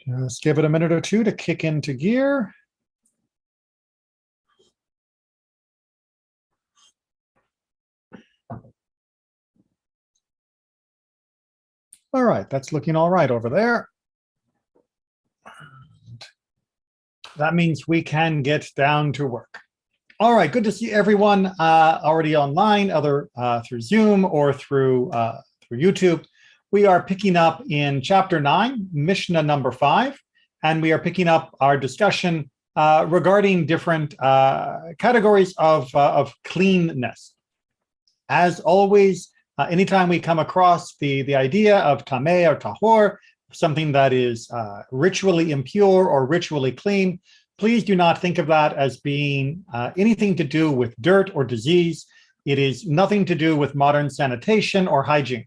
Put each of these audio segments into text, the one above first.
Just give it a minute or two to kick into gear. All right, that's looking all right over there. That means we can get down to work. All right, good to see everyone already online, either through Zoom or through YouTube. We are picking up in chapter 9, Mishnah number 5, and we are picking up our discussion regarding different categories of cleanness. As always, anytime we come across the idea of tameh or tahor, something that is ritually impure or ritually clean, please do not think of that as being anything to do with dirt or disease. It is nothing to do with modern sanitation or hygiene.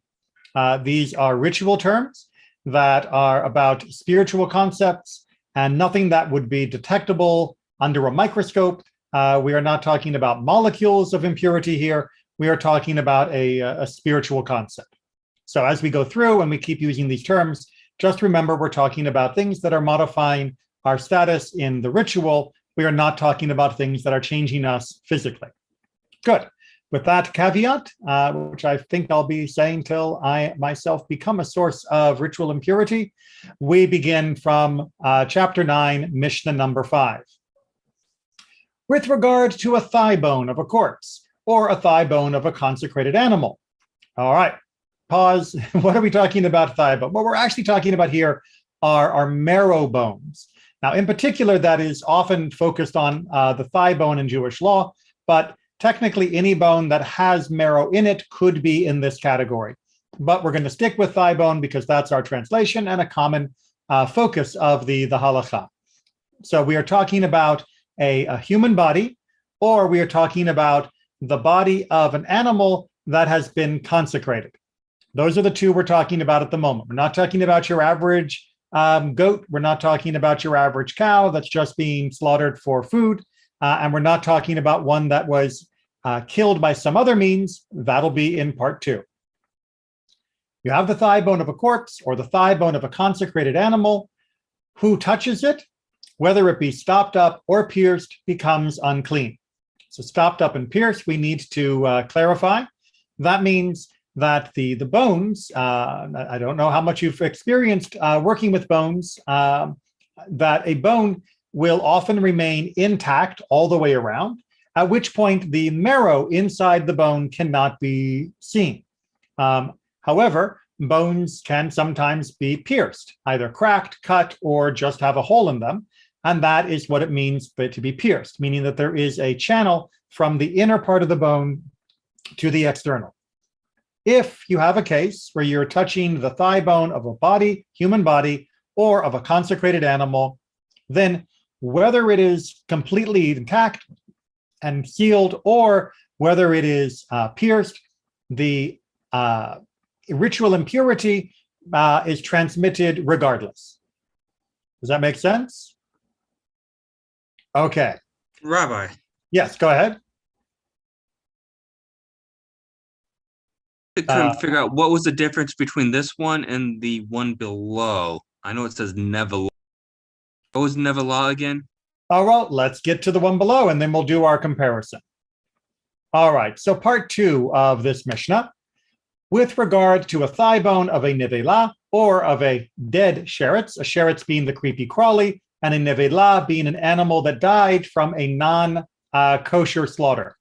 These are ritual terms that are about spiritual concepts and nothing that would be detectable under a microscope. We are not talking about molecules of impurity here. We are talking about a spiritual concept. So as we go through and we keep using these terms, just remember we're talking about things that are modifying our status in the ritual. We are not talking about things that are changing us physically. Good. With that caveat, which I think I'll be saying till I myself become a source of ritual impurity, we begin from chapter 9, Mishnah number 5. With regard to a thigh bone of a corpse or a thigh bone of a consecrated animal. All right, pause. What are we talking about thigh bone? What we're actually talking about here are marrow bones. Now, in particular, that is often focused on the thigh bone in Jewish law, but technically any bone that has marrow in it could be in this category. But we're going to stick with thigh bone because that's our translation and a common focus of the halakha. So we are talking about a human body, or we are talking about the body of an animal that has been consecrated. Those are the two we're talking about at the moment. We're not talking about your average goat. We're not talking about your average cow that's just being slaughtered for food. And we're not talking about one that was killed by some other means. That'll be in part 2. You have the thigh bone of a corpse or the thigh bone of a consecrated animal. Who touches it, whether it be stopped up or pierced, becomes unclean. So stopped up and pierced, we need to clarify. That means that the bones, I don't know how much you've experienced working with bones, that a bone will often remain intact all the way around, at which point the marrow inside the bone cannot be seen. However, bones can sometimes be pierced, either cracked, cut, or just have a hole in them. And that is what it means to be pierced, meaning that there is a channel from the inner part of the bone to the external. If you have a case where you're touching the thigh bone of a body, human body, or of a consecrated animal, then whether it is completely intact and healed or whether it is pierced, the ritual impurity is transmitted regardless. Does that make sense? Okay. Rabbi. Yes, go ahead. I couldn't figure out what was the difference between this one and the one below. I know it says Nevelah. What was Nevelah again? All right, let's get to the one below and then we'll do our comparison. All right, so part 2 of this Mishnah. With regard to a thigh bone of a nevelah or of a dead sheretz, a sheretz being the creepy crawly, and a nevelah being an animal that died from a non-kosher slaughter.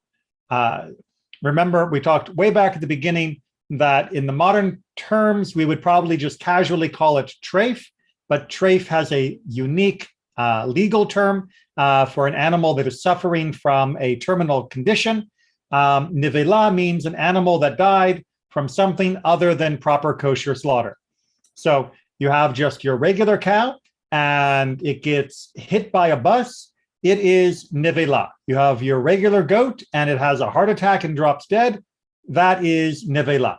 Remember, we talked way back at the beginning that in the modern terms, we would probably just casually call it treif, but treif has a unique legal term for an animal that is suffering from a terminal condition. Nevelah means an animal that died from something other than proper kosher slaughter. So you have just your regular cow and it gets hit by a bus, it is nevelah. You have your regular goat and it has a heart attack and drops dead, that is nevelah.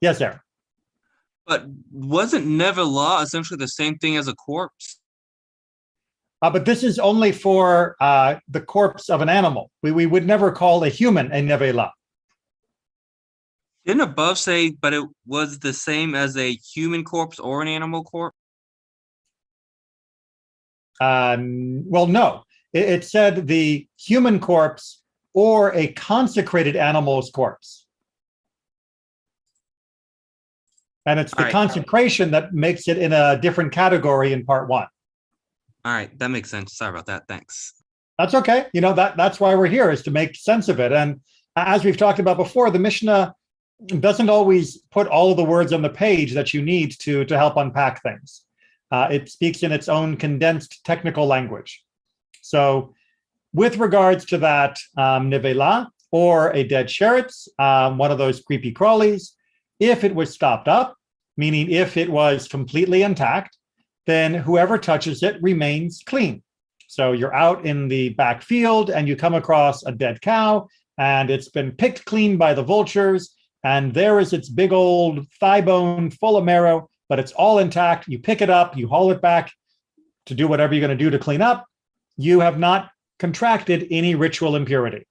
Yes, Aaron? But wasn't Nevelah essentially the same thing as a corpse? But this is only for the corpse of an animal. We would never call a human a nevelah. Didn't above say, but it was the same as a human corpse or an animal corpse? Well, no. It said the human corpse or a consecrated animal's corpse. And it's the All right. consecration that makes it in a different category in part one. All right, that makes sense. Sorry about that. Thanks. That's okay. That's why we're here, is to make sense of it. And as we've talked about before, the Mishnah doesn't always put all of the words on the page that you need to help unpack things. It speaks in its own condensed technical language. So with regards to that nevela, or a dead sheretz, one of those creepy crawlies, if it was stopped up, meaning if it was completely intact, then whoever touches it remains clean. So you're out in the back field and you come across a dead cow and it's been picked clean by the vultures, and there is its big old thigh bone full of marrow, but it's all intact. You pick it up, you haul it back to do whatever you're going to do to clean up. You have not contracted any ritual impurity.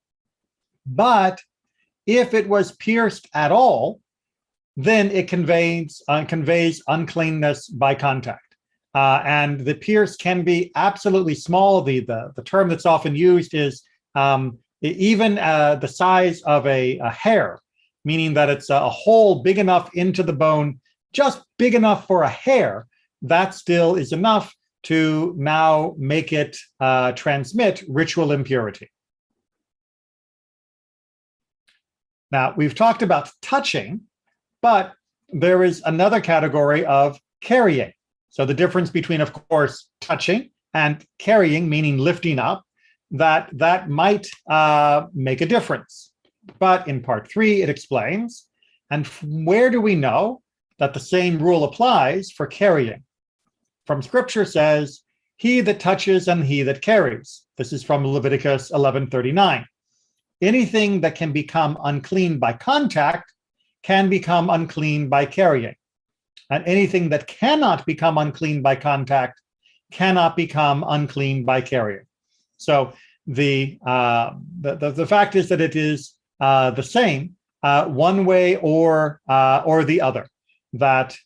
But if it was pierced at all, then it conveys uncleanness by contact. And the pierce can be absolutely small. The term that's often used is even the size of a hair, meaning that it's a hole big enough into the bone, just big enough for a hair. That still is enough to now make it transmit ritual impurity. Now, we've talked about touching, but there is another category of carrying. So the difference between, of course, touching and carrying, meaning lifting up, that might make a difference. But in part 3, it explains, and where do we know that the same rule applies for carrying? From Scripture says, he that touches and he that carries. This is from Leviticus 11:39. Anything that can become unclean by contact can become unclean by carrying. And anything that cannot become unclean by contact cannot become unclean by carrying. So the fact is that it is the same one way or the other. That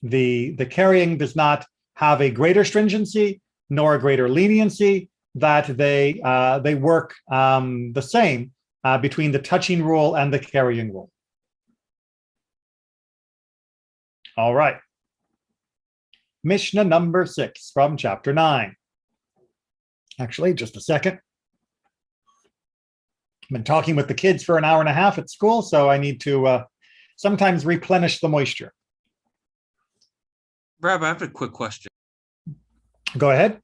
the carrying does not have a greater stringency nor a greater leniency. That they work the same between the touching rule and the carrying rule. All right. Mishnah number 6 from chapter 9. Actually, just a second. I've been talking with the kids for an hour and a half at school, so I need to sometimes replenish the moisture. Rabbi, I have a quick question. Go ahead.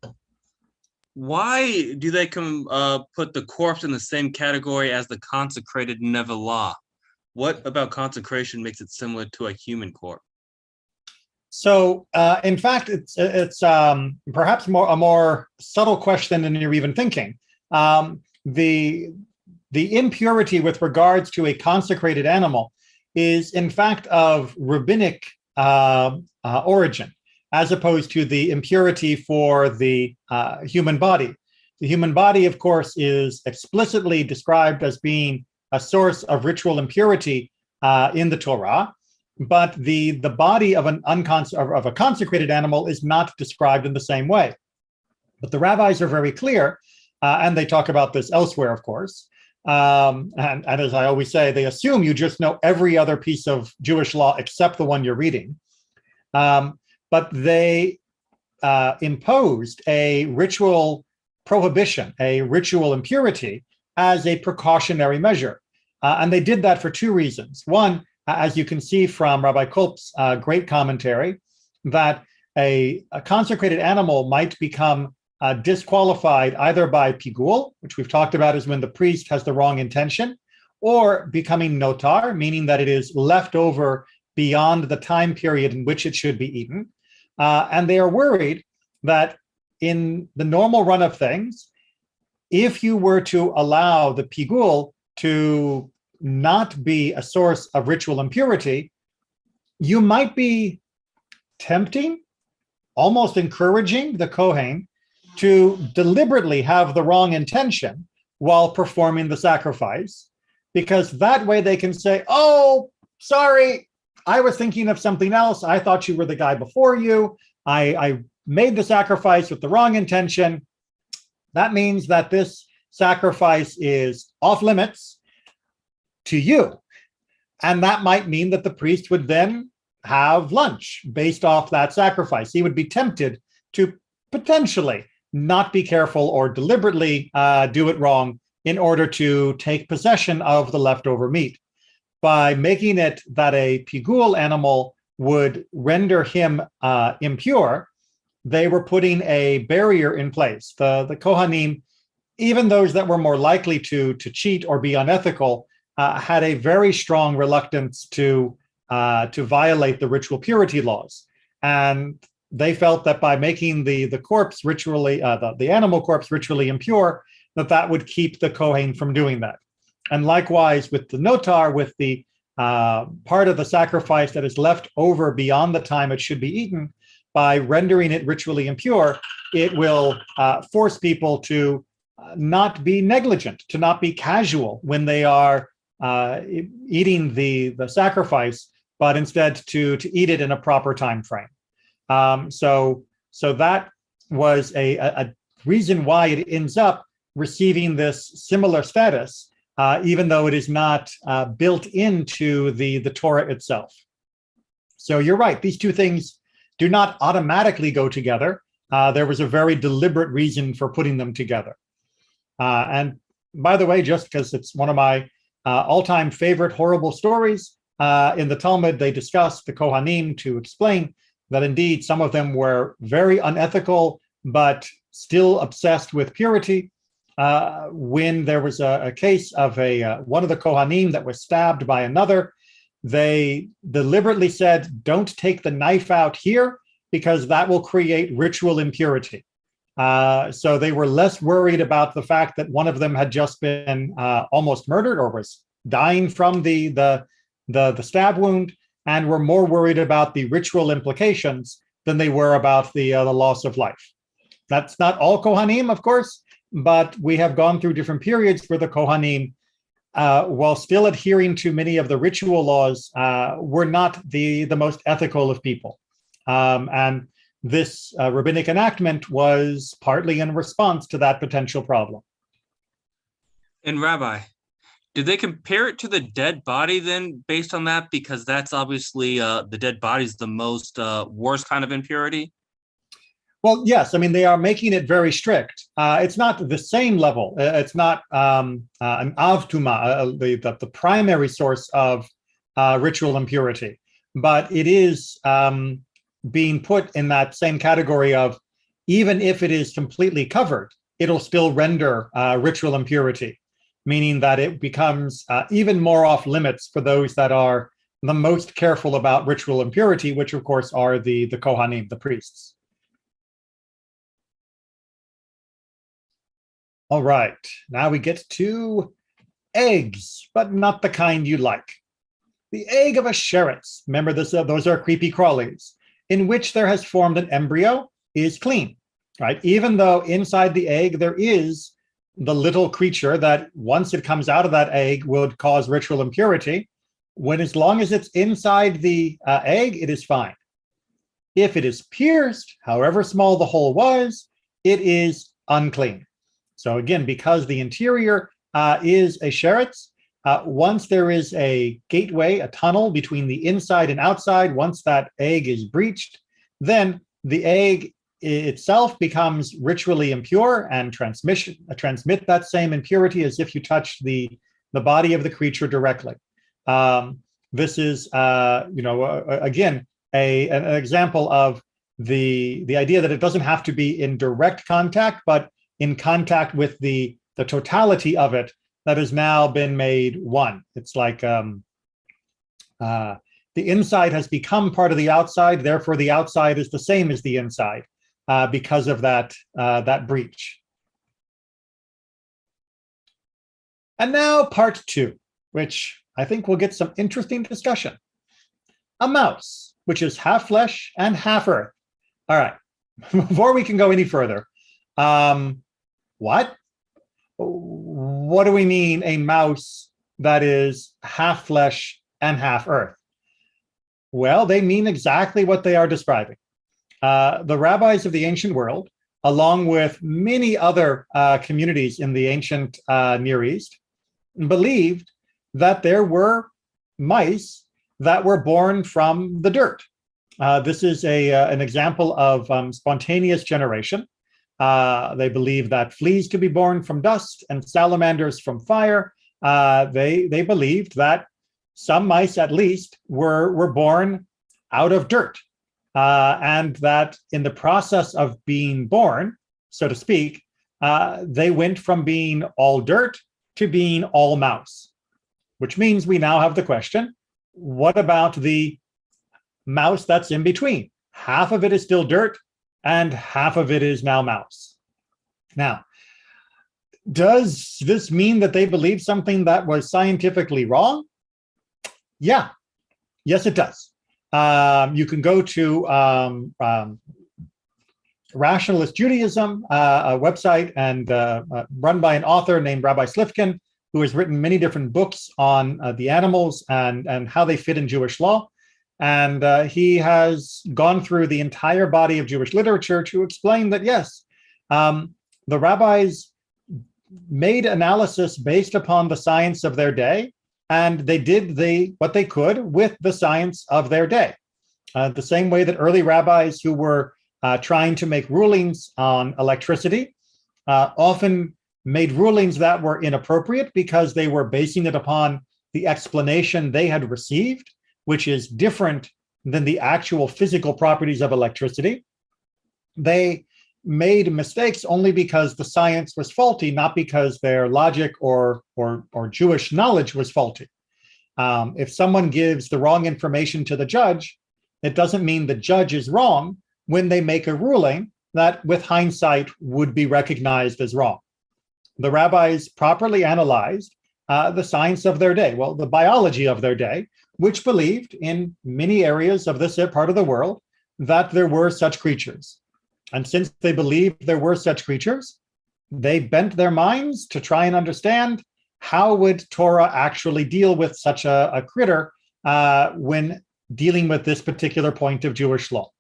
Why do they put the corpse in the same category as the consecrated nevelah? What about consecration makes it similar to a human corpse? So, in fact, it's perhaps a more subtle question than you're even thinking. The impurity with regards to a consecrated animal is, in fact, of rabbinic origin, as opposed to the impurity for the human body. The human body, of course, is explicitly described as being a source of ritual impurity in the Torah. But the body of a consecrated animal is not described in the same way. But the rabbis are very clear, and they talk about this elsewhere, of course. And as I always say, they assume you just know every other piece of Jewish law except the one you're reading. But they imposed a ritual prohibition, a ritual impurity, as a precautionary measure. And they did that for 2 reasons. One, as you can see from Rabbi Kolp's great commentary, that a consecrated animal might become disqualified either by pigul, which we've talked about is when the priest has the wrong intention, or becoming notar, meaning that it is left over beyond the time period in which it should be eaten. And they are worried that in the normal run of things, if you were to allow the pigul to not be a source of ritual impurity, you might be tempting, almost encouraging the Kohen to deliberately have the wrong intention while performing the sacrifice, because that way they can say, oh, sorry, I was thinking of something else. I thought you were the guy before you. I made the sacrifice with the wrong intention, that means that this sacrifice is off limits to you. And that might mean that the priest would then have lunch based off that sacrifice. He would be tempted to potentially not be careful or deliberately do it wrong in order to take possession of the leftover meat. By making it that a pigul animal would render him impure, they were putting a barrier in place. The Kohanim, even those that were more likely to cheat or be unethical, had a very strong reluctance to violate the ritual purity laws. And they felt that by making the corpse ritually, the animal corpse ritually impure, that would keep the Kohen from doing that. And likewise with the notar, with the part of the sacrifice that is left over beyond the time it should be eaten, by rendering it ritually impure, it will force people to not be negligent, to not be casual when they are eating the sacrifice, but instead to eat it in a proper time frame. So that was a reason why it ends up receiving this similar status, even though it is not built into the Torah itself. So you're right, these two things do not automatically go together. There was a very deliberate reason for putting them together. And by the way, just because it's one of my all-time favorite horrible stories, in the Talmud, they discuss the Kohanim to explain that indeed some of them were very unethical, but still obsessed with purity. When there was a case of one of the Kohanim that was stabbed by another, they deliberately said, don't take the knife out here because that will create ritual impurity. So they were less worried about the fact that one of them had just been almost murdered or was dying from the stab wound, and were more worried about the ritual implications than they were about the loss of life. That's not all Kohanim, of course, but we have gone through different periods where the Kohanim, while still adhering to many of the ritual laws, were not the most ethical of people. And this rabbinic enactment was partly in response to that potential problem. And Rabbi, did they compare it to the dead body then based on that? Because that's obviously the dead body is the most worst kind of impurity. Well, yes. I mean, they are making it very strict. It's not the same level. It's not an avtuma, the primary source of ritual impurity, but it is being put in that same category of, even if it is completely covered, it'll still render ritual impurity, meaning that it becomes even more off limits for those that are the most careful about ritual impurity, which of course are the Kohanim, the priests. All right, now we get to eggs, but not the kind you like. The egg of a sheretz, remember this, those are creepy crawlies, in which there has formed an embryo, is clean, right? Even though inside the egg there is the little creature that once it comes out of that egg would cause ritual impurity, when as long as it's inside the egg, it is fine. If it is pierced, however small the hole was, it is unclean. So again, because the interior is a sheretz, once there is a gateway, a tunnel between the inside and outside, once that egg is breached, then the egg itself becomes ritually impure and transmit that same impurity as if you touched the body of the creature directly. This is, again, an example of the idea that it doesn't have to be in direct contact, but in contact with the totality of it that has now been made one. It's like the inside has become part of the outside, therefore the outside is the same as the inside because of that breach. And now part two, which I think will get some interesting discussion. A mouse, which is half flesh and half earth. All right, before we can go any further, what do we mean a mouse that is half flesh and half earth? Well, they mean exactly what they are describing. The rabbis of the ancient world, along with many other communities in the ancient Near East, believed that there were mice that were born from the dirt. This is an example of spontaneous generation. They believe that fleas could be born from dust and salamanders from fire. They believed that some mice, at least, were born out of dirt, and that in the process of being born, so to speak, they went from being all dirt to being all mouse, which means we now have the question, what about the mouse that's in between? Half of it is still dirt and half of it is now mouse. Now, does this mean that they believed something that was scientifically wrong? Yeah, yes, it does. You can go to Rationalist Judaism, a website and run by an author named Rabbi Slifkin, who has written many different books on the animals and how they fit in Jewish law. And he has gone through the entire body of Jewish literature to explain that, yes, the rabbis made analysis based upon the science of their day, and they did what they could with the science of their day. The same way that early rabbis who were trying to make rulings on electricity often made rulings that were inappropriate because they were basing it upon the explanation they had received, which is different than the actual physical properties of electricity. They made mistakes only because the science was faulty, not because their logic or Jewish knowledge was faulty. If someone gives the wrong information to the judge, it doesn't mean the judge is wrong when they make a ruling that with hindsight would be recognized as wrong. The rabbis properly analyzed the science of their day, well, the biology of their day, which believed in many areas of this part of the world that there were such creatures. And since they believed there were such creatures, they bent their minds to try and understand how would Torah actually deal with such a critter when dealing with this particular point of Jewish law.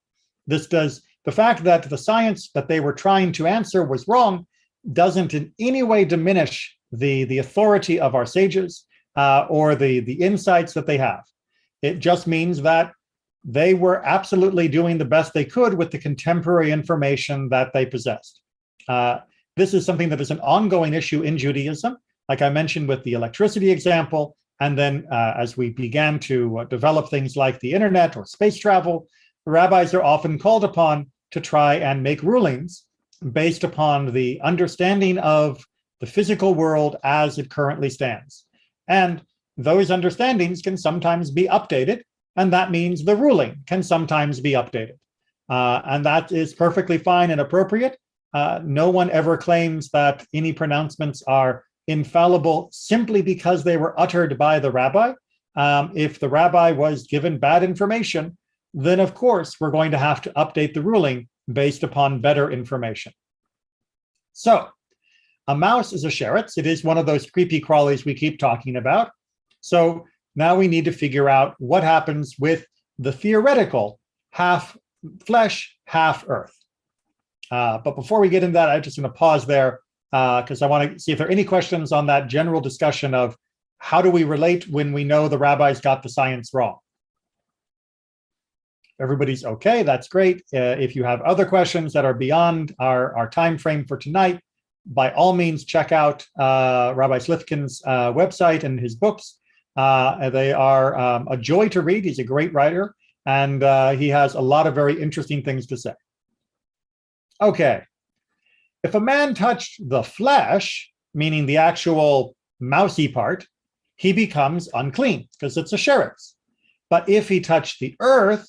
The fact that the science that they were trying to answer was wrong doesn't in any way diminish the authority of our sages or the insights that they have. It just means that they were absolutely doing the best they could with the contemporary information that they possessed. This is something that is an ongoing issue in Judaism, like I mentioned with the electricity example. And then as we began to develop things like the internet or space travel, the rabbis are often called upon to try and make rulings based upon the understanding of the physical world as it currently stands. And those understandings can sometimes be updated, and that means the ruling can sometimes be updated. And that is perfectly fine and appropriate. No one ever claims that any pronouncements are infallible simply because they were uttered by the rabbi. If the rabbi was given bad information, then of course we're going to have to update the ruling based upon better information. So a mouse is a sheretz. It is one of those creepy crawlies we keep talking about. So now we need to figure out what happens with the theoretical half flesh, half earth. But before we get into that, I'm just going to pause there because I want to see if there are any questions on that general discussion of how do we relate when we know the rabbis got the science wrong. Everybody's okay, that's great. If you have other questions that are beyond our time frame for tonight, by all means, check out Rabbi Slifkin's website and his books. They are a joy to read. He's a great writer, and he has a lot of very interesting things to say. Okay, if a man touched the flesh, meaning the actual mousy part, he becomes unclean because it's a sheretz. But if he touched the earth,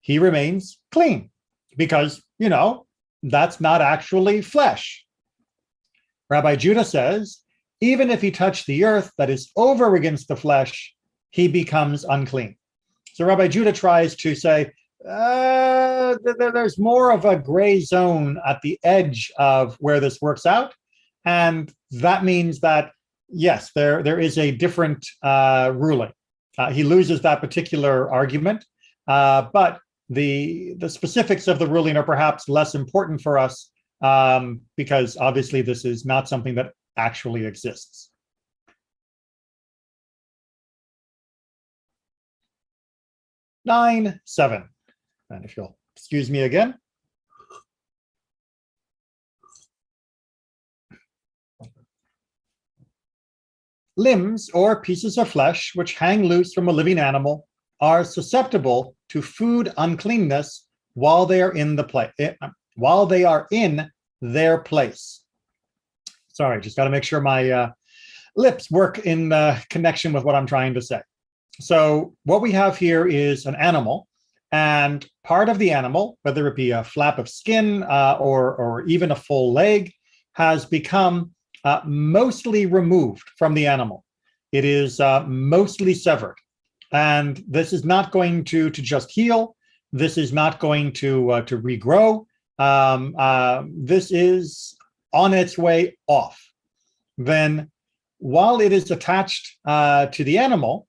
he remains clean because, that's not actually flesh. Rabbi Judah says, even if he touched the earth that is over against the flesh, he becomes unclean. So Rabbi Judah tries to say, there's more of a gray zone at the edge of where this works out. And that means that, yes, there is a different ruling. He loses that particular argument, but the specifics of the ruling are perhaps less important for us because obviously this is not something that actually exists. Nine, 7. And if you'll excuse me again. Limbs or pieces of flesh which hang loose from a living animal are susceptible to food uncleanness while they are in their place. Sorry, just got to make sure my lips work in connection with what I'm trying to say. So what we have here is an animal, and part of the animal, whether it be a flap of skin or even a full leg, has become mostly removed from the animal. It is mostly severed. And this is not going to just heal. This is not going to regrow. This is on its way off. Then while it is attached to the animal,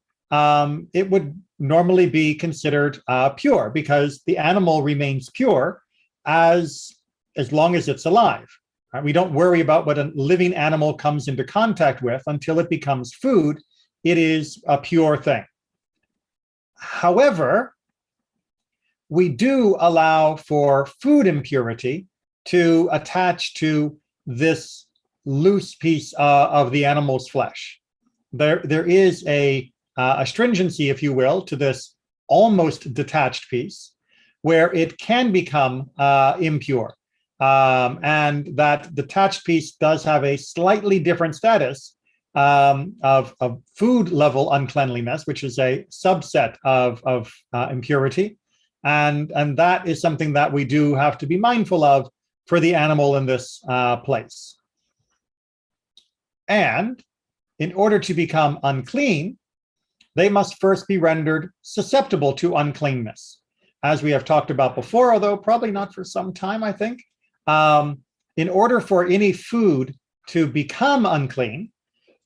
it would normally be considered pure because the animal remains pure as long as it's alive. Right? We don't worry about what a living animal comes into contact with until it becomes food. It is a pure thing. However, we do allow for food impurity to attach to this loose piece of the animal's flesh. There is a stringency, if you will, to this almost detached piece where it can become impure. And that detached piece does have a slightly different status of food level uncleanliness, which is a subset of impurity. And that is something that we do have to be mindful of for the animal in this place. And in order to become unclean, they must first be rendered susceptible to uncleanness. As we have talked about before, although probably not for some time, I think, in order for any food to become unclean,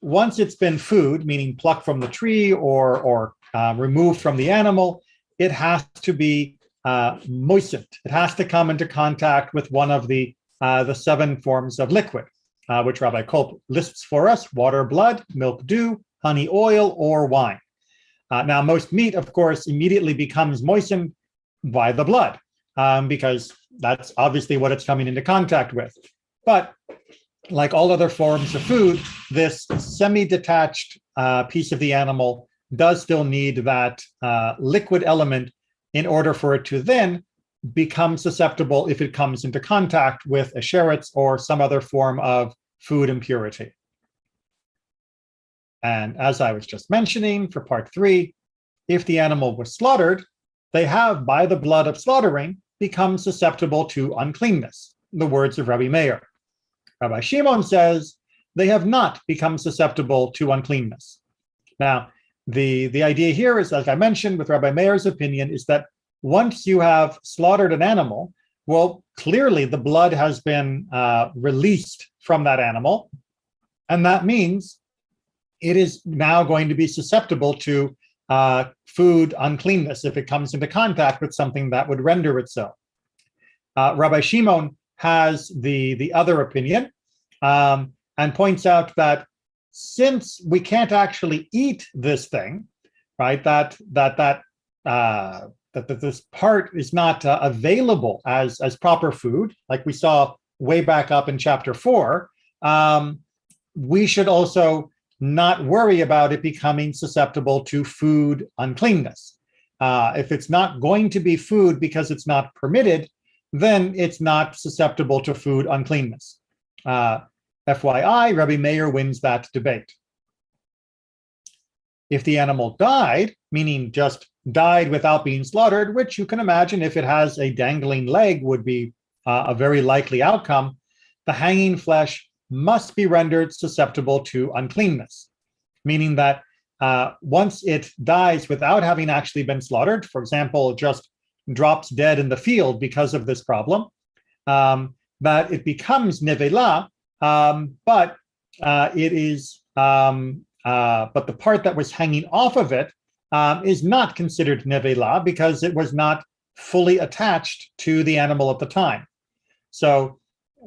once it's been food, meaning plucked from the tree or removed from the animal, it has to be moistened. It has to come into contact with one of the 7 forms of liquid, which Rabbi Kolb lists for us: water, blood, milk, dew, honey, oil, or wine. Now, most meat, of course, immediately becomes moistened by the blood because that's obviously what it's coming into contact with. But like all other forms of food, this semi-detached piece of the animal does still need that liquid element in order for it to then become susceptible if it comes into contact with a sheretz or some other form of food impurity. And as I was just mentioning for part 3, if the animal was slaughtered, they have, by the blood of slaughtering, become susceptible to uncleanness, in the words of Rabbi Meir. Rabbi Shimon says they have not become susceptible to uncleanness. Now, the idea here is, as I mentioned, with Rabbi Meir's opinion, is that once you have slaughtered an animal, well, clearly the blood has been released from that animal, and that means it is now going to be susceptible to food uncleanness if it comes into contact with something that would render it so. Rabbi Shimon has the other opinion and points out that since we can't actually eat this thing, right, that this part is not available as proper food, like we saw way back up in chapter 4, we should also not worry about it becoming susceptible to food uncleanness. If it's not going to be food because it's not permitted, then it's not susceptible to food uncleanness. FYI, Rabbi Meir wins that debate. If the animal died, meaning just died without being slaughtered, which you can imagine if it has a dangling leg would be a very likely outcome, the hanging flesh must be rendered susceptible to uncleanness, meaning that once it dies without having actually been slaughtered, for example, just drops dead in the field because of this problem, that it becomes nevela, but but the part that was hanging off of it is not considered nevela because it was not fully attached to the animal at the time. So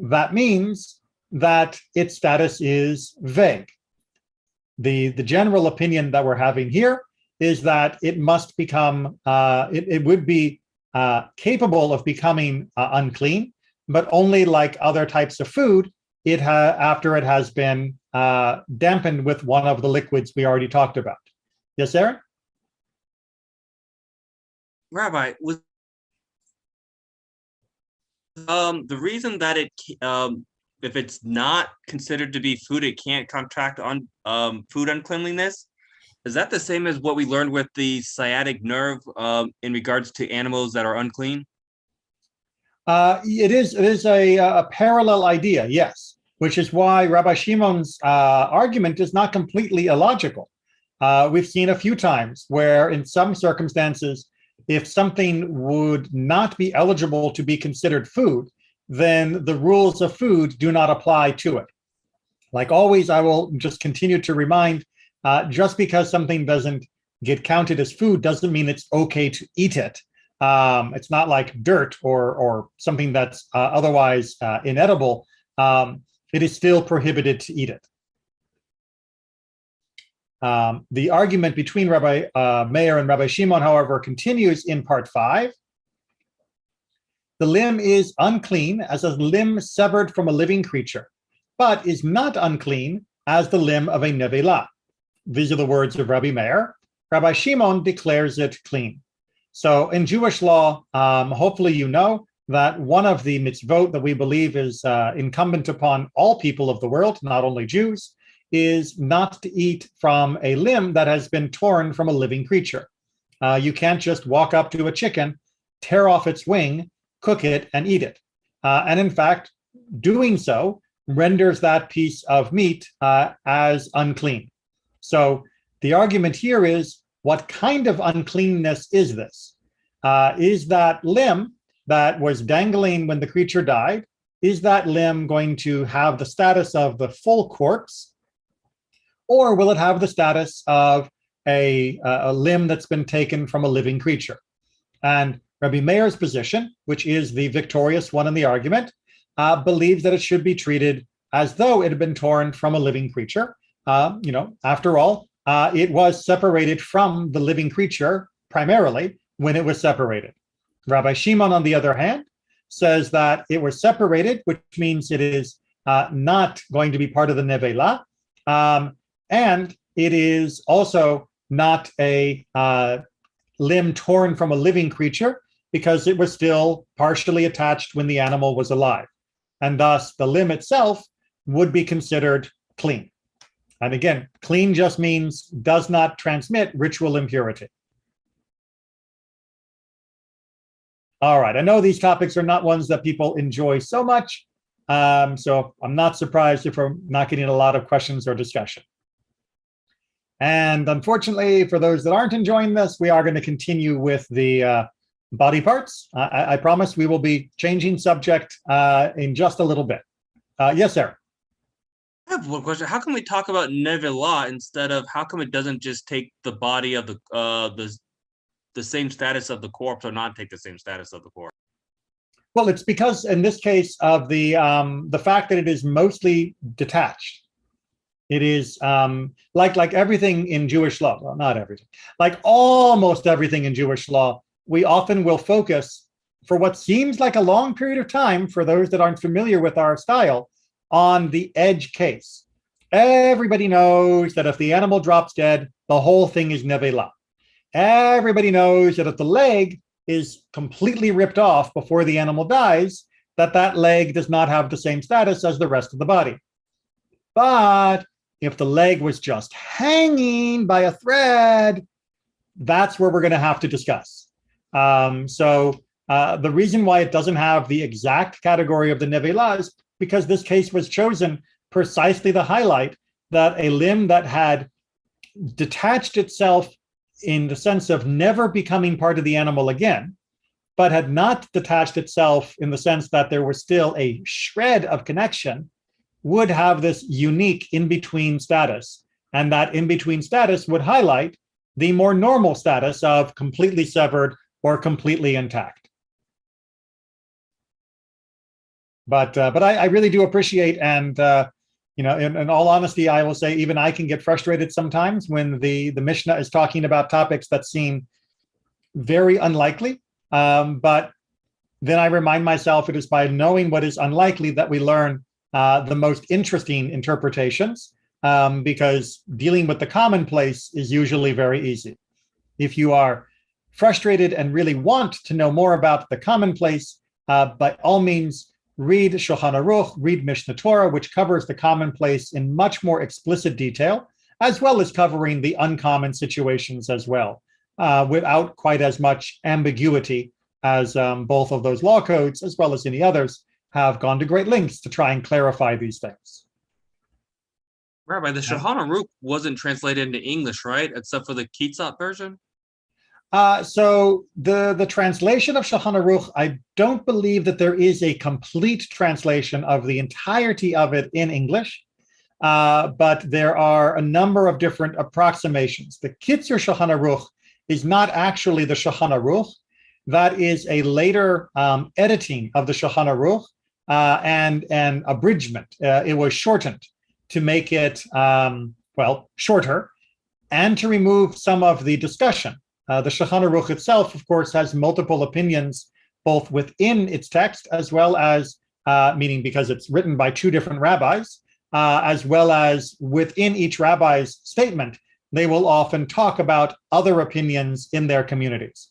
that means that its status is vague. The general opinion that we're having here is that it must become, it would be capable of becoming unclean, but only like other types of food, after it has been dampened with one of the liquids we already talked about. Yes, Aaron? Rabbi, was the reason that if it's not considered to be food, it can't contract on food uncleanliness? Is that the same as what we learned with the sciatic nerve in regards to animals that are unclean? It is a parallel idea, yes, which is why Rabbi Shimon's argument is not completely illogical. We've seen a few times where in some circumstances, if something would not be eligible to be considered food, then the rules of food do not apply to it. Like always, I will just continue to remind, just because something doesn't get counted as food doesn't mean it's okay to eat it. It's not like dirt or something that's otherwise inedible. It is still prohibited to eat it. The argument between Rabbi Meir and Rabbi Shimon, however, continues in part 5. The limb is unclean as a limb severed from a living creature, but is not unclean as the limb of a nevelah. These are the words of Rabbi Meir. Rabbi Shimon declares it clean. So in Jewish law, hopefully you know that one of the mitzvot that we believe is incumbent upon all people of the world, not only Jews, is not to eat from a limb that has been torn from a living creature. You can't just walk up to a chicken, tear off its wing, cook it, and eat it. And in fact, doing so renders that piece of meat as unclean. So the argument here is, what kind of uncleanness is this? Is that limb that was dangling when the creature died, is that limb going to have the status of the full corpse? Or will it have the status of a limb that's been taken from a living creature? And Rabbi Meir's position, which is the victorious one in the argument, believes that it should be treated as though it had been torn from a living creature. After all, it was separated from the living creature primarily when it was separated. Rabbi Shimon, on the other hand, says that it was separated, which means it is not going to be part of the nevelah, and it is also not a limb torn from a living creature because it was still partially attached when the animal was alive. And thus, the limb itself would be considered clean. And again, clean just means does not transmit ritual impurity. All right, I know these topics are not ones that people enjoy so much, so I'm not surprised if we're not getting a lot of questions or discussion. And unfortunately, for those that aren't enjoying this, we are going to continue with the body parts. I promise we will be changing subject in just a little bit. Yes, sir. I have one question. How can we talk about nevelah instead of, how come it doesn't just take the body of the same status of the corpse, or not take the same status of the corpse? Well, it's because in this case of the fact that it is mostly detached. It is like everything in Jewish law, well, not everything, like almost everything in Jewish law, we often will focus for what seems like a long period of time for those that aren't familiar with our style on the edge case. Everybody knows that if the animal drops dead, the whole thing is nevelah. Everybody knows that if the leg is completely ripped off before the animal dies, that leg does not have the same status as the rest of the body. But if the leg was just hanging by a thread, that's where we're going to have to discuss. So the reason why it doesn't have the exact category of the nevelah is because this case was chosen precisely to highlight that a limb that had detached itself in the sense of never becoming part of the animal again, but had not detached itself in the sense that there was still a shred of connection, would have this unique in-between status. And that in-between status would highlight the more normal status of completely severed or completely intact. But I really do appreciate, and in all honesty, I will say even I can get frustrated sometimes when the Mishnah is talking about topics that seem very unlikely. But then I remind myself it is by knowing what is unlikely that we learn the most interesting interpretations, because dealing with the commonplace is usually very easy. If you are frustrated and really want to know more about the commonplace, by all means, read Shulchan Aruch, read Mishnah Torah, which covers the commonplace in much more explicit detail, as well as covering the uncommon situations as well, without quite as much ambiguity as both of those law codes, as well as any others, have gone to great lengths to try and clarify these things. Rabbi, the Shulchan Aruch wasn't translated into English, right? Except for the Kitzat version? So the translation of Shulchan Aruch, I don't believe that there is a complete translation of the entirety of it in English, but there are a number of different approximations. The Kitzur Shulchan Aruch is not actually the Shulchan Aruch. That is a later editing of the Shulchan Aruch and an abridgment. It was shortened to make it, shorter, and to remove some of the discussion. The Shulchan Aruch itself, of course, has multiple opinions, both within its text, as well as, meaning because it's written by two different rabbis, as well as within each rabbi's statement, they will often talk about other opinions in their communities.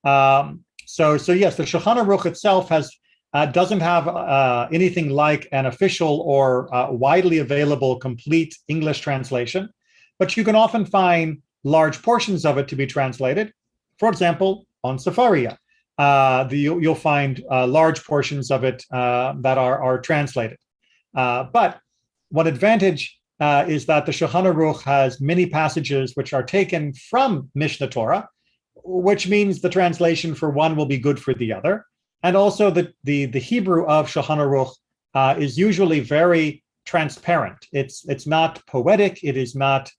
So yes, the Shulchan Aruch itself doesn't have anything like an official or widely available complete English translation, but you can often find large portions of it to be translated. For example, on Sefaria, you'll find large portions of it that are translated. But one advantage is that the Shulchan Aruch has many passages which are taken from Mishnah Torah, which means the translation for one will be good for the other. And also the Hebrew of Shulchan Aruch is usually very transparent. It's not poetic. It is not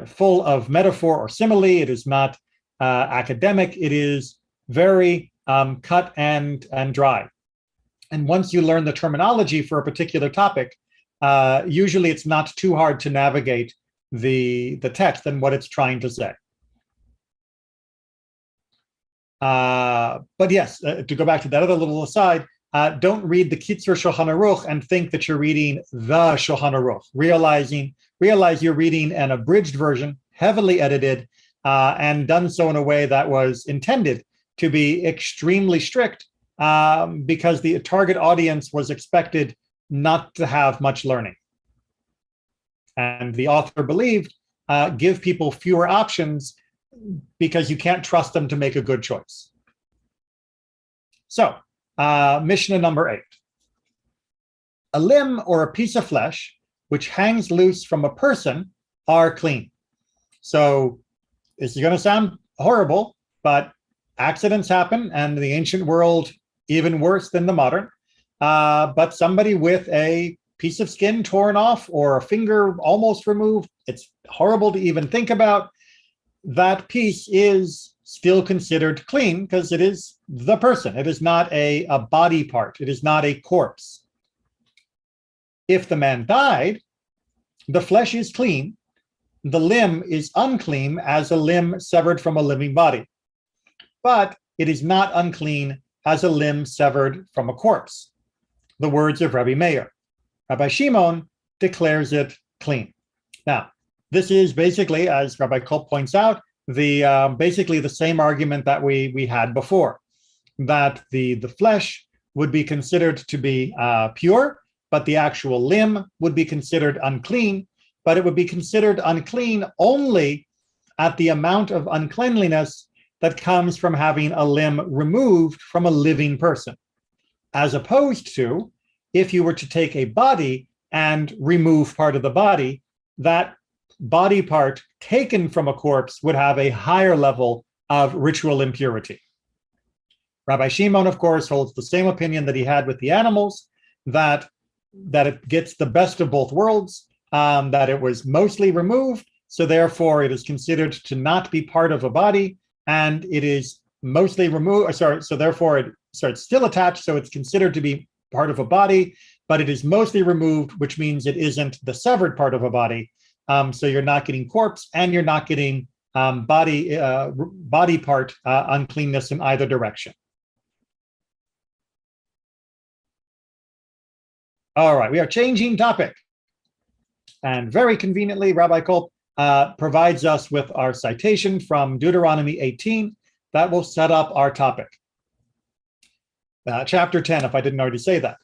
full of metaphor or simile. It is not academic. It is very cut and dry. And once you learn the terminology for a particular topic, usually it's not too hard to navigate the text and what it's trying to say. But yes, to go back to that other little aside, don't read the Kitzur Shulchan Aruch and think that you're reading the Shulchan Aruch. Realize you're reading an abridged version, heavily edited, and done so in a way that was intended to be extremely strict, because the target audience was expected not to have much learning. And the author believed, give people fewer options because you can't trust them to make a good choice. So, Mishnah number 8. A limb or a piece of flesh which hangs loose from a person are clean. So, this is going to sound horrible, but accidents happen, and in the ancient world, even worse than the modern. But somebody with a piece of skin torn off or a finger almost removed, it's horrible to even think about. That piece is still considered clean because it is the person. It is not a body part. It is not a corpse. If the man died, the flesh is clean. The limb is unclean as a limb severed from a living body. But it is not unclean as a limb severed from a corpse. The words of Rabbi Meir. Rabbi Shimon declares it clean. Now, this is basically, as Rabbi Kolb points out, basically the same argument that we had before, that the flesh would be considered to be pure, but the actual limb would be considered unclean, but it would be considered unclean only at the amount of uncleanliness that comes from having a limb removed from a living person, as opposed to if you were to take a body and remove part of the body, that body part taken from a corpse would have a higher level of ritual impurity. Rabbi Shimon, of course, holds the same opinion that he had with the animals, that it gets the best of both worlds, that it was mostly removed, so therefore it is considered to not be part of a body, and it is mostly removed. Sorry, so therefore it's still attached, so it's considered to be part of a body, but it is mostly removed, which means it isn't the severed part of a body. So you're not getting corpse, and you're not getting body part uncleanness in either direction. All right, we are changing topic. And very conveniently, Rabbi Kolb provides us with our citation from Deuteronomy 18 that will set up our topic. Chapter 10, if I didn't already say that.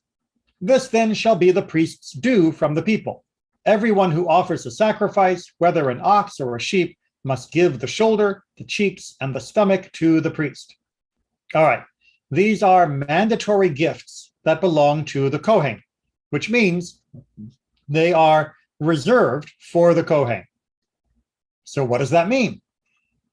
This then shall be the priest's due from the people. Everyone who offers a sacrifice, whether an ox or a sheep, must give the shoulder, the cheeks, and the stomach to the priest. All right, these are mandatory gifts that belong to the Kohen, which means they are reserved for the Kohen. So what does that mean?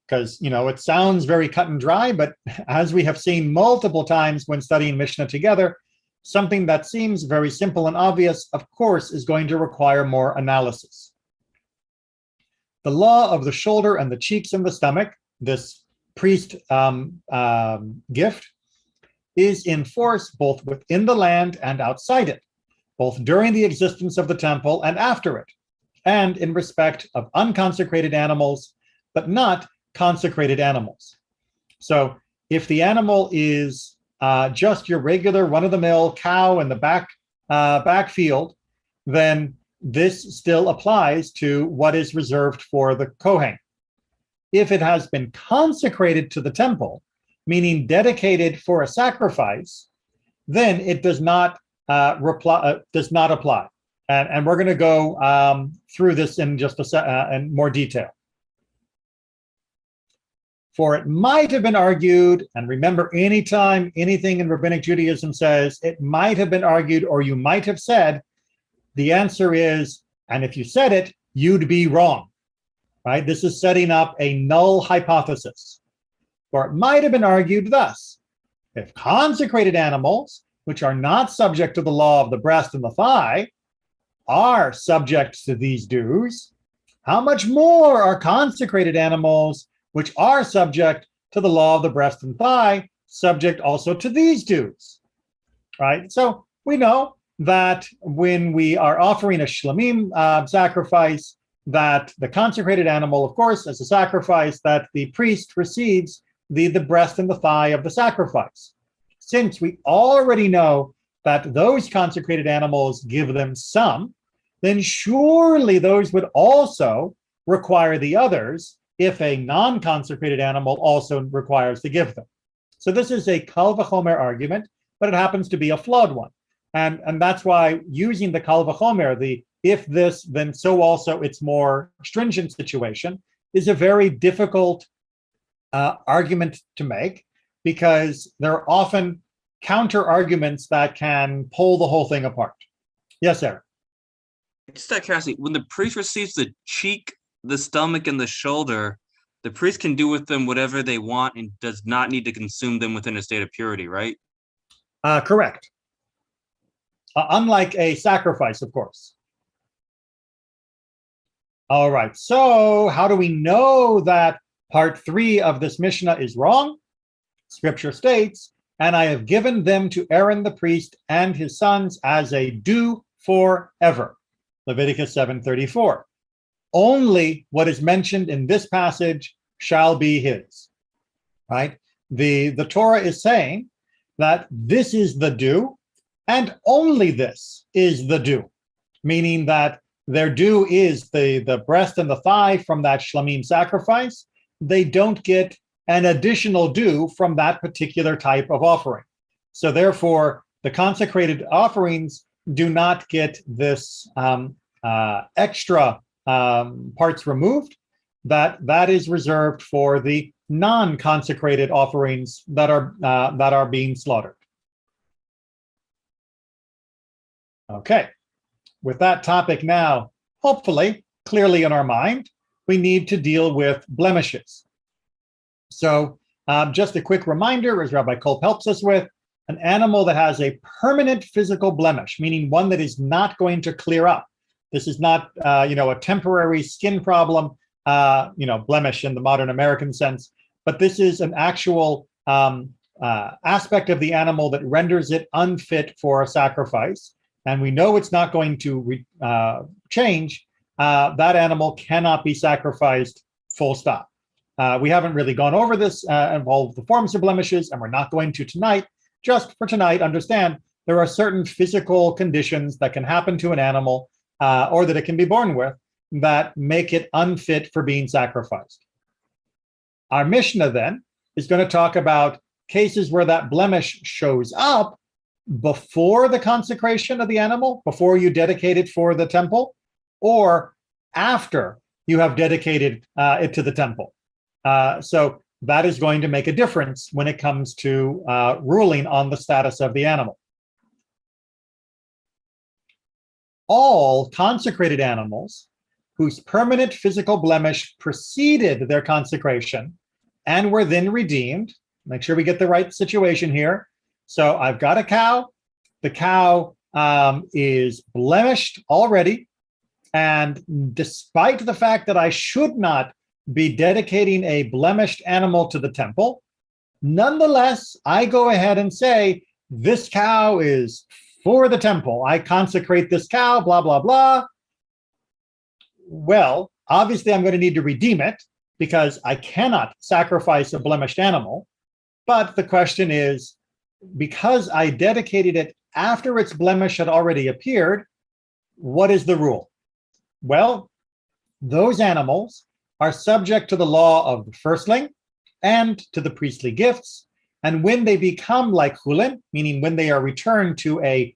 Because, it sounds very cut and dry, but as we have seen multiple times when studying Mishnah together, something that seems very simple and obvious, of course, is going to require more analysis. The law of the shoulder and the cheeks and the stomach, this priest gift, is in force both within the land and outside it, both during the existence of the temple and after it, and in respect of unconsecrated animals, but not consecrated animals. So if the animal is just your regular run-of-the-mill cow in the back field, then this still applies to what is reserved for the Kohen. If it has been consecrated to the temple, meaning dedicated for a sacrifice, then it does not apply. And we're going to go through this in just in more detail. For it might have been argued, and remember, anytime anything in Rabbinic Judaism says it might have been argued or you might have said, the answer is, and if you said it, you'd be wrong, right? This is setting up a null hypothesis. For it might have been argued thus: if consecrated animals, which are not subject to the law of the breast and the thigh, are subject to these dues, how much more are consecrated animals, which are subject to the law of the breast and thigh, subject also to these dues, right? So we know that when we are offering a shlamim sacrifice, that the consecrated animal, of course, as a sacrifice, that the priest receives the breast and the thigh of the sacrifice. Since we already know that those consecrated animals give them some, then surely those would also require the others if a non-consecrated animal also requires to give them. So this is a kal v'chomer argument, but it happens to be a flawed one. And that's why using the kal v'chomer, the if this, then so also it's more stringent situation, is a very difficult argument to make, because there are often counter arguments that can pull the whole thing apart. Yes, Eric? Just out of curiosity, when the priest receives the cheek, the stomach, and the shoulder, the priest can do with them whatever they want and does not need to consume them within a state of purity, right? Correct. Unlike a sacrifice, of course. All right, so how do we know that part 3 of this Mishnah is wrong? Scripture states, "And I have given them to Aaron the priest and his sons as a due forever." Leviticus 7:34. Only what is mentioned in this passage shall be his. Right? The Torah is saying that this is the due, and only this is the due, meaning that their due is the breast and the thigh from that shlamim sacrifice. They don't get an additional due from that particular type of offering. So therefore, the consecrated offerings do not get this extra parts removed. That is reserved for the non-consecrated offerings that are being slaughtered. Okay, with that topic now, hopefully clearly in our mind, we need to deal with blemishes. So just a quick reminder, as Rabbi Kolb helps us with, an animal that has a permanent physical blemish, meaning one that is not going to clear up. This is not, a temporary skin problem, blemish in the modern American sense, but this is an actual aspect of the animal that renders it unfit for a sacrifice, and we know it's not going to change, that animal cannot be sacrificed, full stop. We haven't really gone over this and all of the forms of blemishes, and we're not going to tonight. Just for tonight, understand there are certain physical conditions that can happen to an animal or that it can be born with that make it unfit for being sacrificed. Our Mishnah then is going to talk about cases where that blemish shows up before the consecration of the animal, before you dedicate it for the temple, or after you have dedicated it to the temple. So that is going to make a difference when it comes to ruling on the status of the animal. All consecrated animals whose permanent physical blemish preceded their consecration and were then redeemed, make sure we get the right situation here. So I've got a cow. The cow is blemished already. And despite the fact that I should not be dedicating a blemished animal to the temple, nonetheless, I go ahead and say, this cow is for the temple. I consecrate this cow, blah, blah, blah. Well, obviously, I'm going to need to redeem it because I cannot sacrifice a blemished animal. But the question is, because I dedicated it after its blemish had already appeared, what is the rule? Well, those animals are subject to the law of the firstling and to the priestly gifts. And when they become like Chullin, meaning when they are returned to a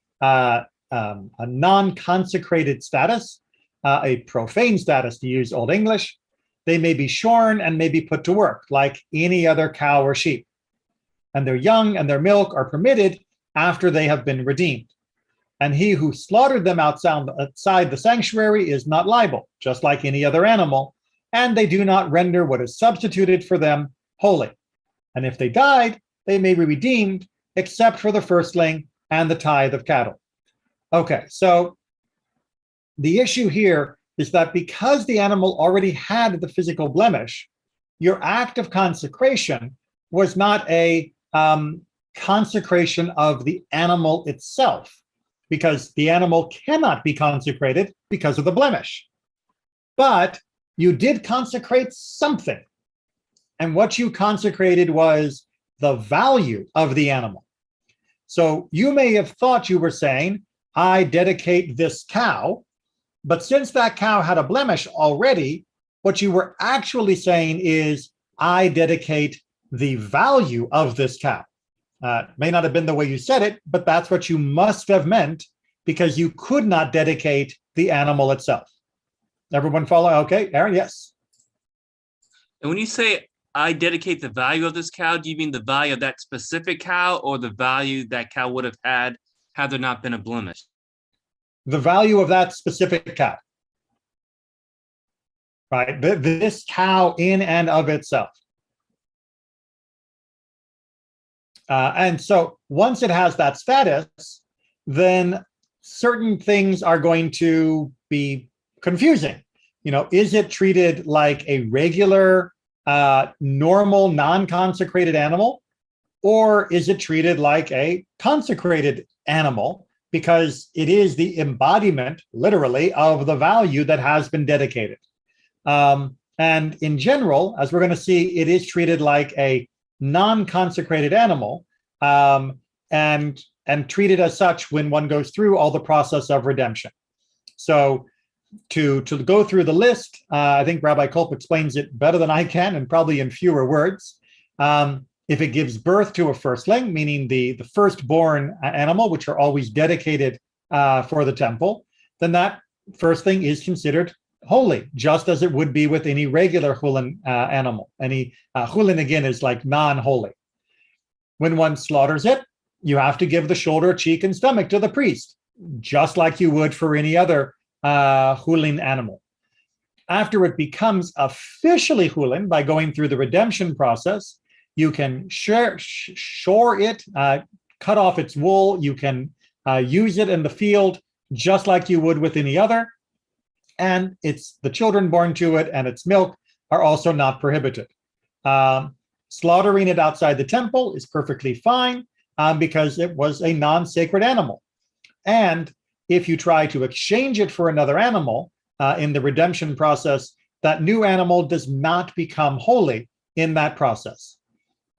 non-consecrated status, a profane status to use Old English, they may be shorn and may be put to work like any other cow or sheep. And their young and their milk are permitted after they have been redeemed. And he who slaughtered them outside the sanctuary is not liable, just like any other animal, and they do not render what is substituted for them holy. And if they died, they may be redeemed, except for the firstling and the tithe of cattle. Okay, so the issue here is that because the animal already had the physical blemish, your act of consecration was not a consecration of the animal itself, because the animal cannot be consecrated because of the blemish. But you did consecrate something. And what you consecrated was the value of the animal. So you may have thought you were saying, I dedicate this cow, but since that cow had a blemish already, what you were actually saying is, I dedicate the value of this cow. May not have been the way you said it, but that's what you must have meant, because you could not dedicate the animal itself. Everyone follow? Okay, Aaron, yes. And when you say I dedicate the value of this cow, do you mean the value of that specific cow or the value that cow would have had there not been a blemish? The value of that specific cow. Right, this cow in and of itself. And so once it has that status, then certain things are going to be confusing. You know, is it treated like a regular, normal, non-consecrated animal, or is it treated like a consecrated animal because it is the embodiment, literally, of the value that has been dedicated? And in general, as we're going to see, it is treated like a non-consecrated animal, and treated as such when one goes through all the process of redemption. So to go through the list, I think Rabbi Kolp explains it better than I can, and probably in fewer words. If it gives birth to a firstling, meaning the firstborn animal, which are always dedicated for the temple, then that firstling is considered holy, just as it would be with any regular Chullin animal. Any Chullin, again, is like non-holy. When one slaughters it, you have to give the shoulder, cheek, and stomach to the priest, just like you would for any other Chullin animal. After it becomes officially Chullin, by going through the redemption process, you can shore it, cut off its wool, you can use it in the field, just like you would with any other. And it's the children born to it and its milk are also not prohibited. slaughtering it outside the temple is perfectly fine because it was a non-sacred animal. And if you try to exchange it for another animal in the redemption process, that new animal does not become holy in that process.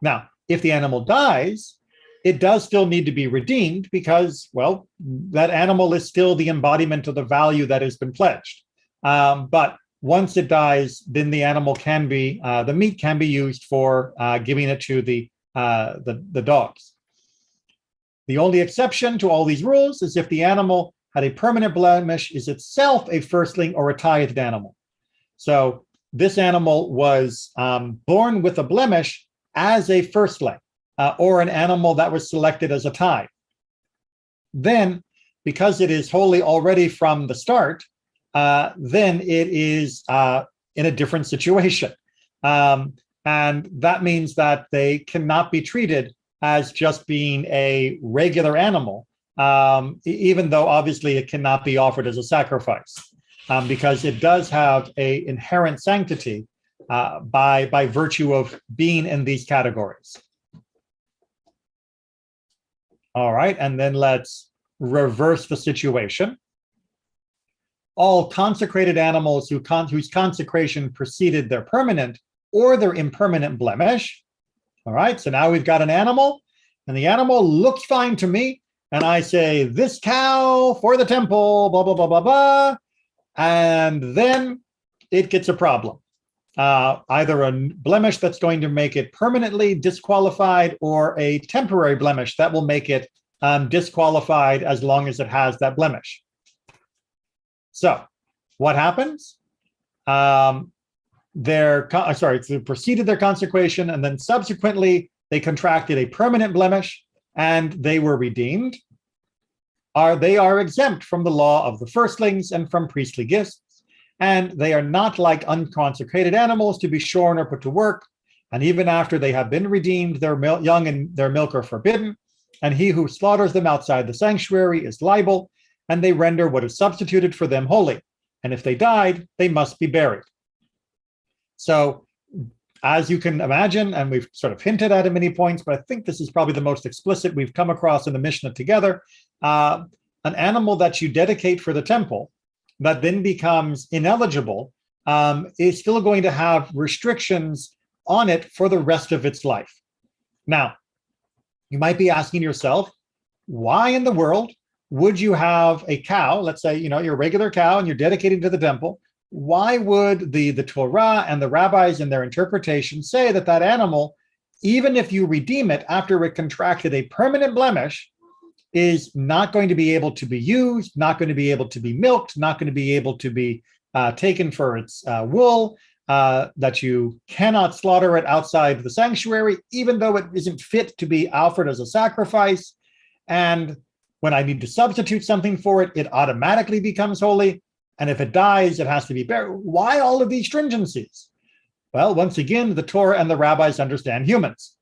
Now, if the animal dies, it does still need to be redeemed because, well, that animal is still the embodiment of the value that has been pledged. But once it dies, then the animal can be, the meat can be used for giving it to the dogs. The only exception to all these rules is if the animal had a permanent blemish, is itself a firstling or a tithed animal. So this animal was born with a blemish as a firstling or an animal that was selected as a tithe. Then, because it is holy already from the start, then it is in a different situation. And that means that they cannot be treated as just being a regular animal, even though obviously it cannot be offered as a sacrifice, because it does have an inherent sanctity by virtue of being in these categories. All right, and then let's reverse the situation. All consecrated animals whose consecration preceded their permanent or their impermanent blemish. All right, so now we've got an animal, and the animal looks fine to me, and I say, this cow for the temple, blah, blah, blah, blah, blah, and then it gets a problem. Either a blemish that's going to make it permanently disqualified or a temporary blemish that will make it disqualified as long as it has that blemish. So what happens? They preceded their consecration, and then subsequently they contracted a permanent blemish and they were redeemed. They are exempt from the law of the firstlings and from priestly gifts, and they are not like unconsecrated animals to be shorn or put to work. And even after they have been redeemed, their young and their milk are forbidden, and he who slaughters them outside the sanctuary is liable, and they render what is substituted for them holy. And if they died, they must be buried. So, as you can imagine, and we've sort of hinted at many points, but I think this is probably the most explicit we've come across in the Mishnah together, an animal that you dedicate for the temple that then becomes ineligible is still going to have restrictions on it for the rest of its life. Now, you might be asking yourself, why in the world would you have a cow, let's say, you're a regular cow and you're dedicated to the temple, why would the Torah and the rabbis in their interpretation say that that animal, even if you redeem it after it contracted a permanent blemish, is not going to be able to be used, not going to be able to be milked, not going to be able to be taken for its wool, that you cannot slaughter it outside the sanctuary, even though it isn't fit to be offered as a sacrifice. And when I need to substitute something for it, it automatically becomes holy. And if it dies, it has to be buried. Why all of these stringencies? Well, once again, the Torah and the rabbis understand humans.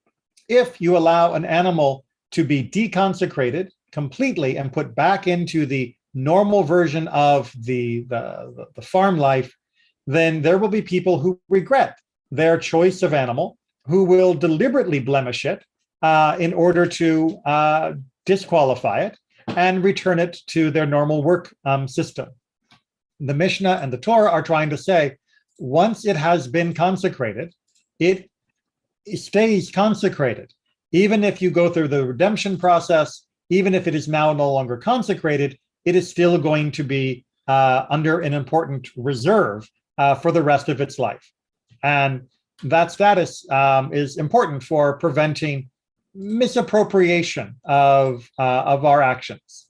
If you allow an animal to be deconsecrated completely and put back into the normal version of the farm life, then there will be people who regret their choice of animal, who will deliberately blemish it in order to disqualify it and return it to their normal work system. The Mishnah and the Torah are trying to say, once it has been consecrated, it stays consecrated. Even if you go through the redemption process, even if it is now no longer consecrated, it is still going to be under an important reserve for the rest of its life. And that status is important for preventing misappropriation of our actions.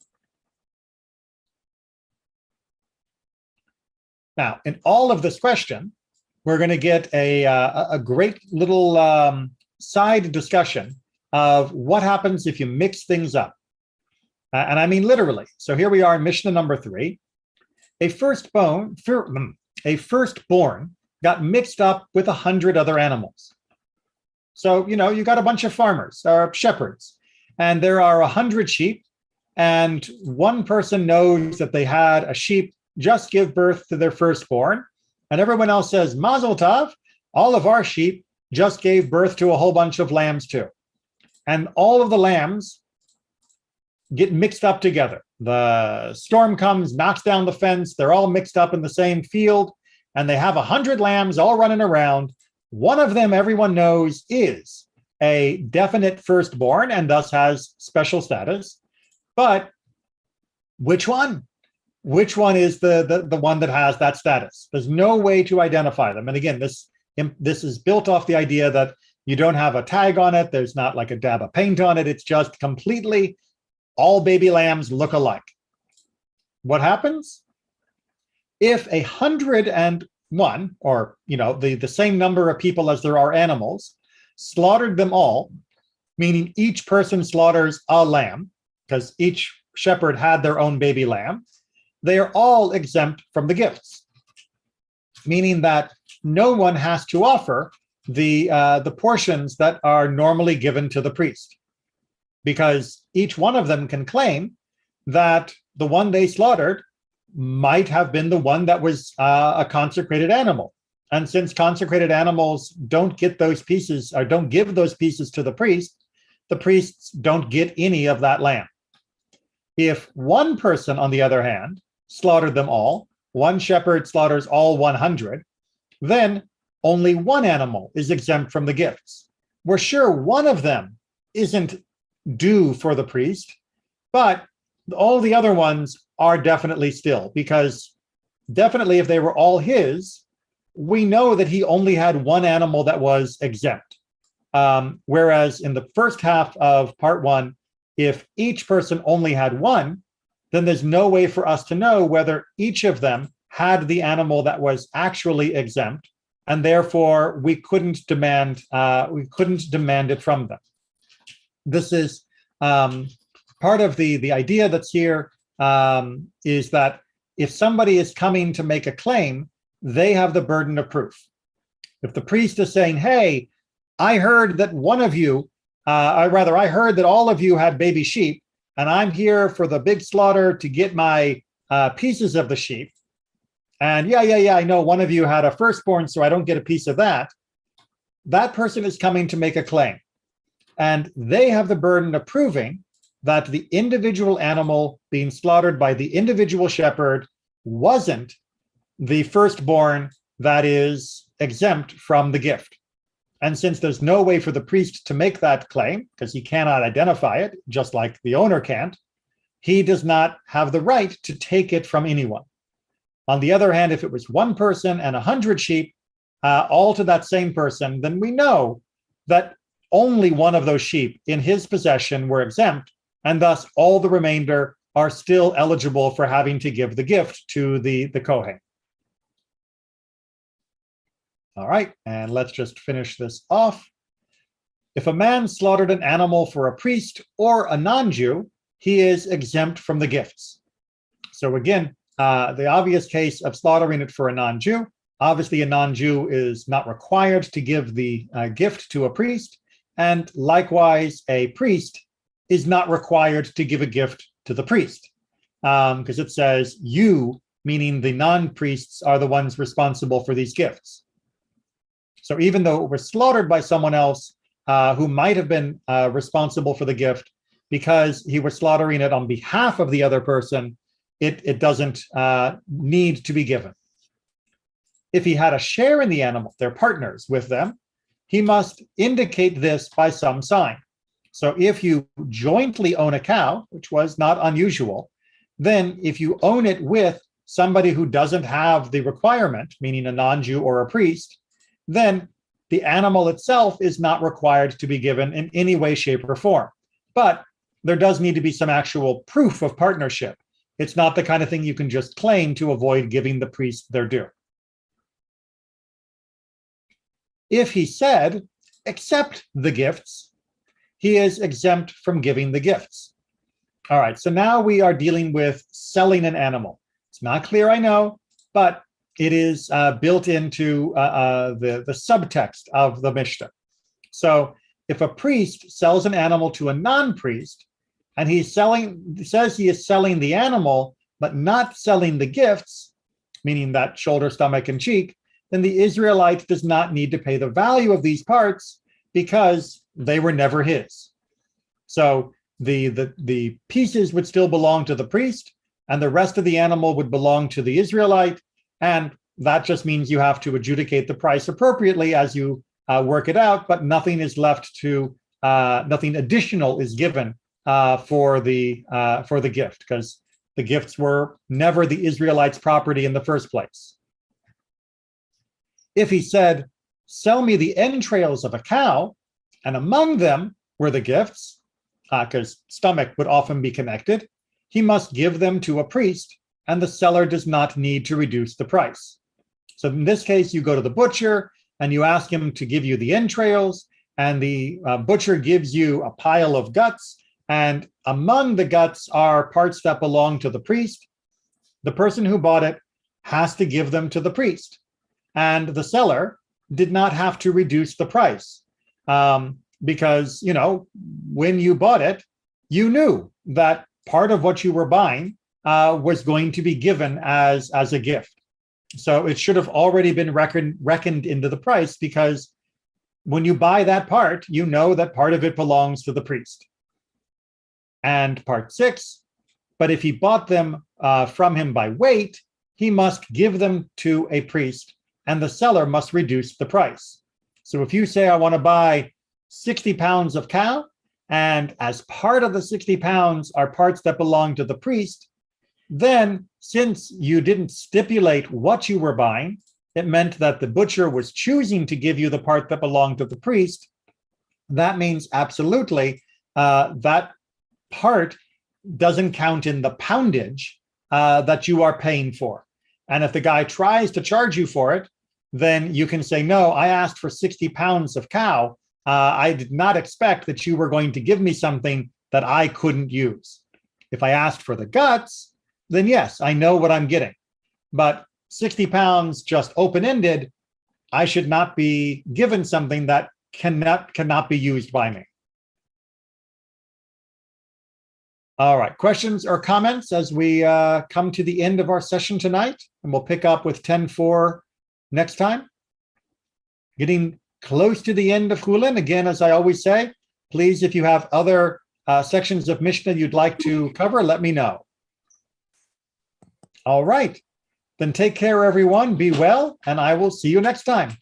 Now, in all of this question, we're going to get a great little side discussion of what happens if you mix things up. And I mean literally. So here we are in Mishnah number 3. A firstborn got mixed up with 100 other animals. So, you got a bunch of farmers or shepherds, and there are 100 sheep, and one person knows that they had a sheep just give birth to their firstborn, and everyone else says, Mazel Tov, all of our sheep just gave birth to a whole bunch of lambs too. And all of the lambs get mixed up together. The storm comes, knocks down the fence. They're all mixed up in the same field, and they have 100 lambs all running around. One of them, everyone knows, is a definite firstborn and thus has special status. But which one? Which one is the one that has that status? There's no way to identify them. And again, this is built off the idea that you don't have a tag on it. There's not like a dab of paint on it. It's just completely all baby lambs look alike. What happens? If 101, or the same number of people as there are animals, slaughtered them all, meaning each person slaughters a lamb, because each shepherd had their own baby lamb, they are all exempt from the gifts, meaning that no one has to offer the portions that are normally given to the priest, because each one of them can claim that the one they slaughtered might have been the one that was a consecrated animal. And since consecrated animals don't get those pieces, or don't give those pieces to the priests don't get any of that lamb. If one person, on the other hand, slaughtered them all, one shepherd slaughters all 100, then only one animal is exempt from the gifts. We're sure one of them isn't due for the priest, but all the other ones are definitely still, because definitely if they were all his, we know that he only had one animal that was exempt. Whereas in the first half of part 1, if each person only had one, then there's no way for us to know whether each of them had the animal that was actually exempt, and therefore we couldn't demand it from them. This is part of the idea that's here, is that if somebody is coming to make a claim, they have the burden of proof. If the priest is saying, hey, I heard that one of you, I heard that all of you had baby sheep, and I'm here for the big slaughter to get my pieces of the sheep. And yeah, I know one of you had a firstborn, so I don't get a piece of that. That person is coming to make a claim. And they have the burden of proving that the individual animal being slaughtered by the individual shepherd wasn't the firstborn that is exempt from the gift. And since there's no way for the priest to make that claim, because he cannot identify it, just like the owner can't, he does not have the right to take it from anyone. On the other hand, if it was one person and 100 sheep, all to that same person, then we know that only one of those sheep in his possession were exempt, and thus all the remainder are still eligible for having to give the gift to the Kohen. All right, and let's just finish this off. If a man slaughtered an animal for a priest or a non-Jew, he is exempt from the gifts. So again, the obvious case of slaughtering it for a non-Jew, obviously a non-Jew is not required to give the gift to a priest, and likewise a priest is not required to give a gift to the priest, because it says you, meaning the non-priests, are the ones responsible for these gifts. So even though it was slaughtered by someone else who might have been responsible for the gift, because he was slaughtering it on behalf of the other person, it doesn't need to be given. If he had a share in the animal, they're partners with them, he must indicate this by some sign. So if you jointly own a cow, which was not unusual, then if you own it with somebody who doesn't have the requirement, meaning a non-Jew or a priest, then the animal itself is not required to be given in any way, shape, or form. But there does need to be some actual proof of partnership. It's not the kind of thing you can just claim to avoid giving the priest their due. If he said, accept the gifts, he is exempt from giving the gifts. All right, so now we are dealing with selling an animal. It's not clear, I know, but it is built into the subtext of the Mishnah. So if a priest sells an animal to a non-priest, and he says he is selling the animal, but not selling the gifts, meaning that shoulder, stomach, and cheek, then the Israelite does not need to pay the value of these parts because they were never his. So the pieces would still belong to the priest, and the rest of the animal would belong to the Israelite. And that just means you have to adjudicate the price appropriately as you work it out, but nothing is left to, nothing additional is given for the gift, because the gifts were never the Israelites' property in the first place. If he said, sell me the entrails of a cow, and among them were the gifts, because stomach would often be connected, he must give them to a priest, and the seller does not need to reduce the price. So in this case, you go to the butcher and you ask him to give you the entrails, and the butcher gives you a pile of guts, and among the guts are parts that belong to the priest. The person who bought it has to give them to the priest, and the seller did not have to reduce the price. Because, you know, when you bought it, you knew that part of what you were buying was going to be given as a gift. So it should have already been reckoned into the price, because when you buy that part, you know that part of it belongs to the priest. And part 6, but if he bought them from him by weight, he must give them to a priest, and the seller must reduce the price. So if you say, I want to buy 60 pounds of cow, and as part of the 60 pounds are parts that belong to the priest, then since you didn't stipulate what you were buying, it meant that the butcher was choosing to give you the part that belonged to the priest. That means absolutely that part doesn't count in the poundage that you are paying for. And if the guy tries to charge you for it, then you can say, no, I asked for 60 pounds of cow. I did not expect that you were going to give me something that I couldn't use. If I asked for the guts, then yes, I know what I'm getting. But 60 pounds just open-ended, I should not be given something that cannot be used by me. All right, questions or comments as we come to the end of our session tonight? And we'll pick up with 10:4 next time. Getting close to the end of Chullin. Again, as I always say, please, if you have other sections of Mishnah you'd like to cover, let me know. All right, then take care, everyone. Be well, and I will see you next time.